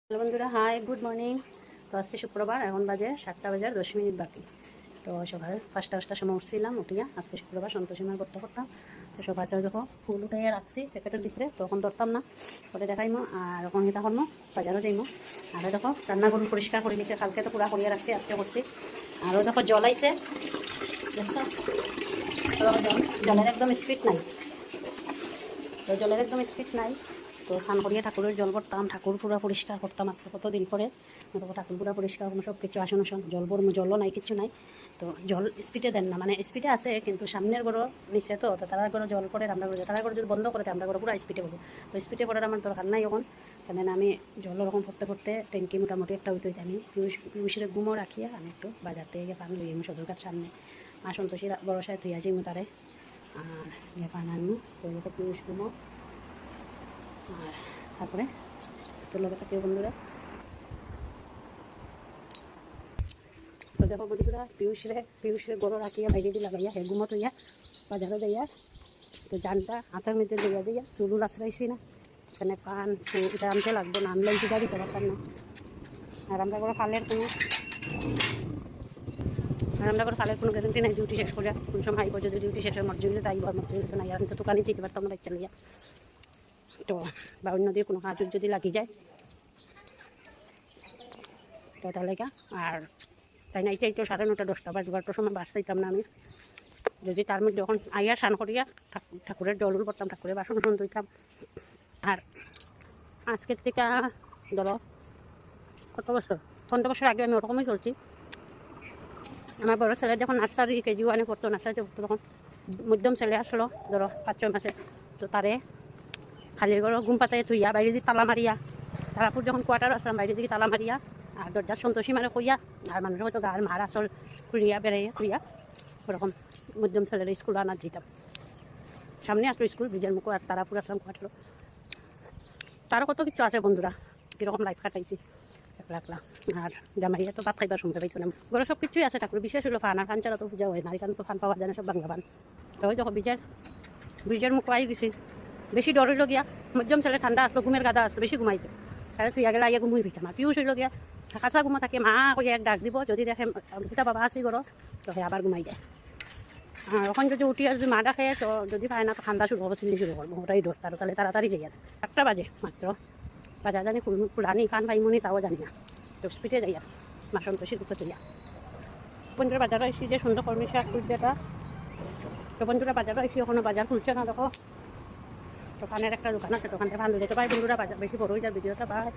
Hello বন্ধুরা, high, good morning. তো আজকে শুক্রবার, এখন বাজে 7টা বাজার 10 মিনিট বাকি। তো সকাল 5টার সময় উঠছিলাম, উঠিয়া আজকে শুক্রবার সন্তোষীমার করতে করতাম। তো সব আছে দেখো ফুল উঠাইয়া রাখছি প্যাকেটের ভিতরে, তখন ধরতাম না, পরে দেখাইমো। আর এখন এটা করবো, বাজারও যাইমো। আরও দেখো রান্নাঘর পরিষ্কার করে নিচ্ছে, কালকে তো পুরা করিয়া রাখছি, আজকে করছি। আরও দেখো জল আইছে, দেখছো? জলের একদম স্পিড নাই, তো জলের একদম স্পিড নাই। তো স্নান করিয়া ঠাকুরের জল করতাম, ঠাকুর পুরা পরিষ্কার করতাম আজকে কতদিন পরে। ঠাকুর পুরা পরিষ্কার কোনো সব কিছু আসন আসন জল বড় জলও নাই, কিছু নাই। তো জল স্পিডে দেন না, মানে স্পিডে আছে কিন্তু সামনের ঘরও নিচে, তো তারা ঘরে জল পড়ে, আমরা ঘরে তারা ঘরে যদি বন্ধ করে আমরা ঘরে পুরো স্পিডে করবো। তো স্পিডে পড়ার আমার দরকার নাই এখন, কারণ আমি জল ওরকম করতে করতে ট্যাঙ্কি মোটামুটি একটা হইতে হইতে আমি পিউষের গুমও রাখিয়া আমি একটু বাজার থেকে পান লই আমি সদরকার সামনে মা সন্তোষী বড়সায় তুই আছি তারে। আর পান আনবো তো পিউষ গুমো, আর তারপরে তোর লগে থাকিও বন্ধুরা। তো দেখো বন্ধুরা, পিউষরে গরো রাখিয়া বাইরে দিয়ে লাগাইয়া হে ঘুমো তৈয়া বাজারও যাইয়া, তো জানটা হাতের মধ্যে দিয়া দিয়া চুলুল আশ্রাইছি না, এখানে পান এটা আনতে লাগবো না, আনলে চিটা দিতে পারতাম না। আর আমরা করে ফালের কোনো গ্যারেন্টি নাই ডিউটি শেষ করে কোন সময় আইব, যদি ডিউটি শেষের মর্যাদা তাই মর্যাদা তো নাই, আমি তো দোকানে যেতে পারতাম না বাচ্চা লইয়া। তো বা অন্য দিয়ে কোনো কাজ যদি লাগি যায় তো তাহলে আর তাই না, এইটাই তো 9:30 10টা বা 12টার সময় বাস চাইতাম না আমি, যদি তার মধ্যে যখন আইয়া স্নান করিয়া ঠাকুরের জল করতাম, ঠাকুরের বাসন ধুইতাম। আর আজকের থেকে ধরো কত বছর, 15 বছর আগে আমি ওরকমই চলছি। আমার বড় ছেলে যখন নার্সারি কেজি ওয়ানে পড়তো, নার্সারিতে পড়তো, তখন মধ্যম ছেলে আসলো ধরো 5-6 মাসে, তো তারে খালি করে ঘুম পাতায় থুইয়া বাইরে দিয়ে তালা মারিয়া, তারাপুর যখন কোয়ার্টার আসলাম বাইরে দিকে তালা মারিয়া আর দরজার সন্তোষী মারে কইয়া, আর মানুষের হয়তো গার মার আসল খুঁড়িয়া বেড়াইয়া খুঁড়িয়া ওরকম মধ্যম ছেলের স্কুল আনার যেতাম। সামনে আসলো স্কুল ব্রিজের মুখো, আর তারাপুর আসলাম কোয়ার্টার। তারও কত কিছু আছে বন্ধুরা, কীরকম লাইফ কাটাইছি একলা একলা। আর জামাইয়া তো ভাত খাইবার শুনতে পাইতো না, ঘরে সব কিছুই আছে, ঠাকুর বিশেষ হলো ফান, আর ফান ছাড়া তো পূজা হয় না, এখানে তো ফান পাওয়া যায় না, সব বাংলা ফান। তো ওই যখন ব্রিজের মুখ আই গেছি, বেশি ডর হইল গিয়া মধ্যম ছেলে ঠান্ডা আসলো, ঘুমের গাদা আসলো, বেশি ঘুমাইতো, তাহলে তুই আগে লাগিয়ে ঘুমুই ভিতাম। আর পিউষ হইল গিয়া কাঁচা ঘুমো থাকে, মা কইয়া এক ডাক দিব, যদি দেখে পিতা বাবা আসি করো তো সে আবার ঘুমাই যায়। আর এখন যদি উঠি আর যদি মা ডাকে তো যদি পায় না তো ঠান্ডা শুরু হবো, চিল্লি শুরু করবো, ওটাই ডর। তাহলে তাড়াতাড়ি যাই, আর 1টা বাজে মাত্র, বাজার জানি ফুলানি ফান পাইমনি তাও জানি না, তো স্পিডে যাই আর মা সন্তোষীর উপরে যাইয়া। বন্ধুরা বাজারে এসে যে সুন্দর কর্মী শাক খুঁজতেটা, তো বন্ধুরা বাজারে এসে এখনো বাজার খুলছে না, দেখো দোকানের একটা দোকান আছে, দোকানটা ভালো যেতে পাই বন্ধুরা, বাজার বেশি বড় হয়ে যায় ভিডিওটা। বাই।